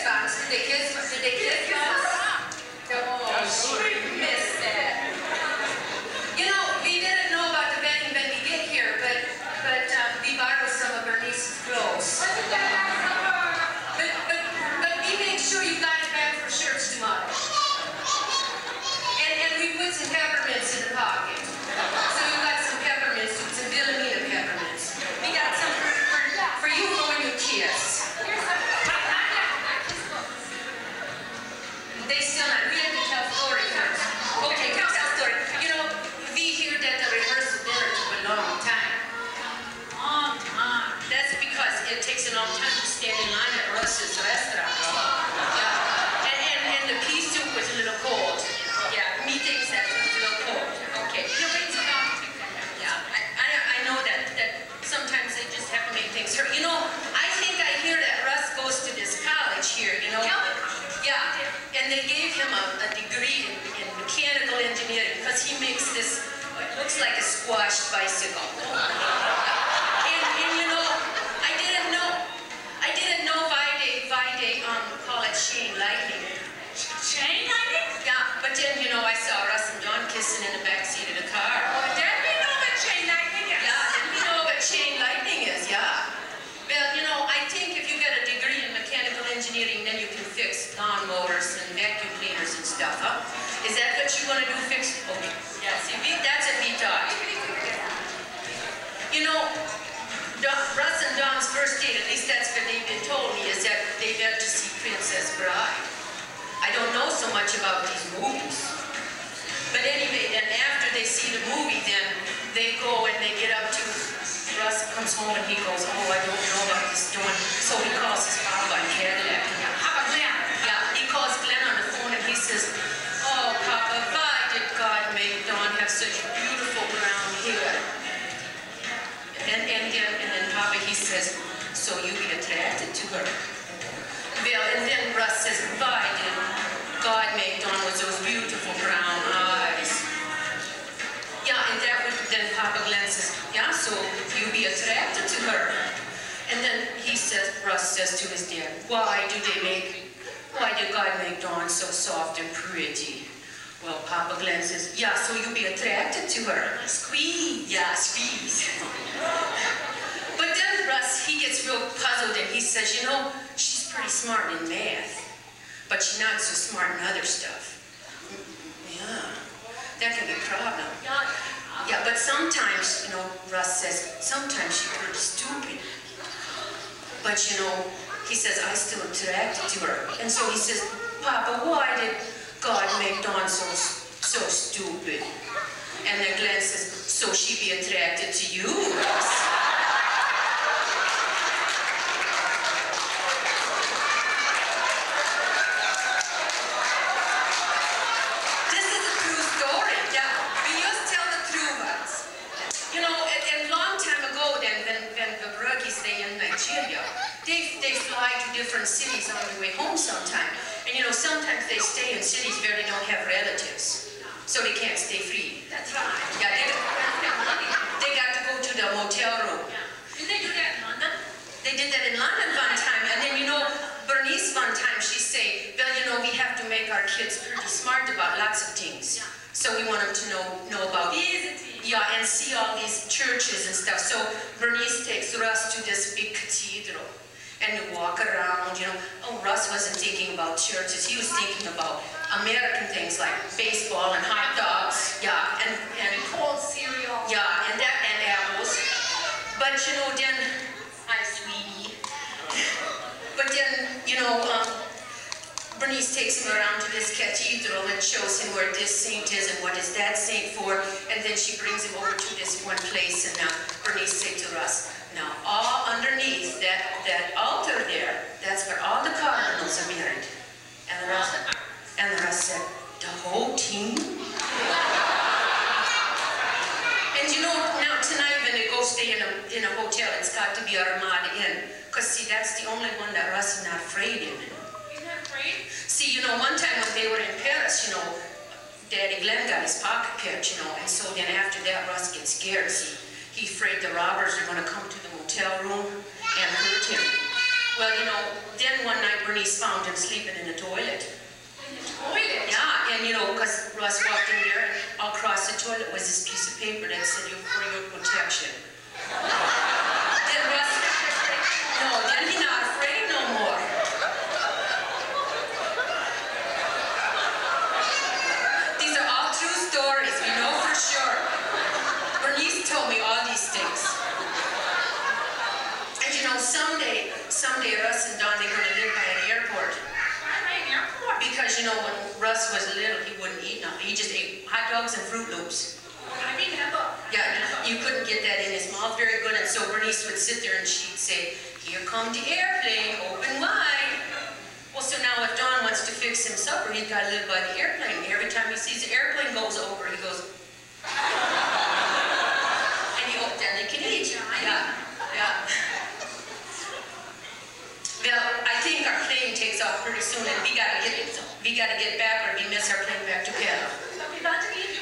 once? Did they kiss once? Oh, we missed that. You know, we didn't know about the wedding when we get here, but we borrowed some of Bernice's clothes. But we make sure you got it back for church tomorrow. And we put some peppermints in the pocket. So you got some peppermints, some Wilhelmina peppermints. We got some for you for your kiss. They still not. We have to tell story first. Okay, tell story. You know, we hear that the rehearsal dinner took a long time. That's because it takes a long time to stand in line at Russ's restaurant. Yeah. And the pea soup was a little cold. Yeah, me thinks that was a little cold. Okay. Yeah, I know that sometimes they just have to make things hurt. You know, I think I hear that Russ goes to this college here, you know. Yeah, and they gave him a degree in mechanical engineering because he makes this, it looks like a squashed bicycle. And you know, I didn't know Vide call it chain lightning. Chain lightning? Yeah, but then, you know, I saw Russ and Dawn kissing in the back seat of the car. Oh, then we know what chain lightning is. Yeah, then we know what chain lightning is, yeah. Well, you know, I think if you get a degree in mechanical engineering, then you can fix lawnmowers and vacuum cleaners and stuff, huh? Is that what you want to do, fix? Okay. Yeah, see, that's a we thought. You know, Russ and Dawn's first date, at least that's what they've been told me, is that they went to see Princess Bride. I don't know so much about these movies. But anyway, then after they see the movie, then they go and they get up to, Russ comes home and he goes, oh, I don't know about this Dawn. So he calls his papa in Cadillac. How about Glenn? Yeah, he calls Glenn on the phone and he says, oh, Papa, why did God make Dawn have such beautiful brown hair? And then Papa, he says, so you be attracted to her. Well, and then Russ says, why did God make Dawn with those beautiful brown eyes? Yeah, and then Papa Glenn says, yeah, so you be attracted to her. And then he says, Russ says to his dad, why did God make Dawn so soft and pretty? Well, Papa Glenn says, yeah, so you be attracted to her. Squeeze. Yeah, squeeze. But then Russ, he gets real puzzled and he says, you know, she's pretty smart in math, but she's not so smart in other stuff. Yeah, that can be a problem. Yeah, but sometimes, you know, Russ says, sometimes she's pretty stupid. But, you know, he says, I still attracted to her. And so he says, Papa, why did God make Dawn so stupid? And then Glenn says, so she be attracted to you, Russ. They fly to different cities on their way home sometime. And you know, sometimes they stay in cities where they don't have relatives. So they can't stay free. That's right. Yeah, they got to go to the motel room. Did they do that in London? They did that in London one time. And then, you know, Bernice one time, she say, well, you know, we have to make our kids pretty smart about lots of things. Yeah. So we want them to know about yeah, and see all these churches and stuff. So Bernice takes Russ to this big cathedral. And you walk around, you know. Oh, Russ wasn't thinking about churches. He was thinking about American things like baseball and hot dogs. Yeah, and cold cereal. Yeah, and apples. But you know, then, hi, sweetie. But then, you know, Bernice takes him around to this cathedral and shows him where this saint is and what is that saint for. And then she brings him over to this one place, and Bernice said to Russ, now, all underneath that altar there, that's where all the cardinals are buried. And the Russ said, the whole team? And you know, now tonight when they go stay in a hotel, it's got to be a Ramada Inn. Because see, that's the only one that Russ is not afraid in. He's not afraid? See, you know, one time when they were in Paris, you know, Daddy Glenn got his pocket picked, you know, and so then after that, Russ gets scared. See, he's afraid the robbers are going to come to the motel room and hurt him. Well, you know, then one night Bernice found him sleeping in the toilet. In the toilet? Yeah, and you know, because Russ walked in there, and across the toilet was this piece of paper that said, "You for your protection." Then Russ, no, then he's not afraid no more. These are all true stories, we know for sure. Bernice told me all these things. And you know, someday Russ and Don, they're going to live by an airport. Why by an airport? Because, you know, when Russ was little, he wouldn't eat nothing. He just ate hot dogs and Fruit Loops. I remember. Yeah, you couldn't get that in his mouth very good, and so Bernice would sit there and she'd say, "Here come the airplane, open wide." Well, so now if Don wants to fix him supper, he's got to live by the airplane. Every time he sees the airplane goes over, he goes, and then they can eat. Yeah, yeah. Well, I think our plane takes off pretty soon, and we gotta get back, or we miss our plane back to Canada. So we got to eat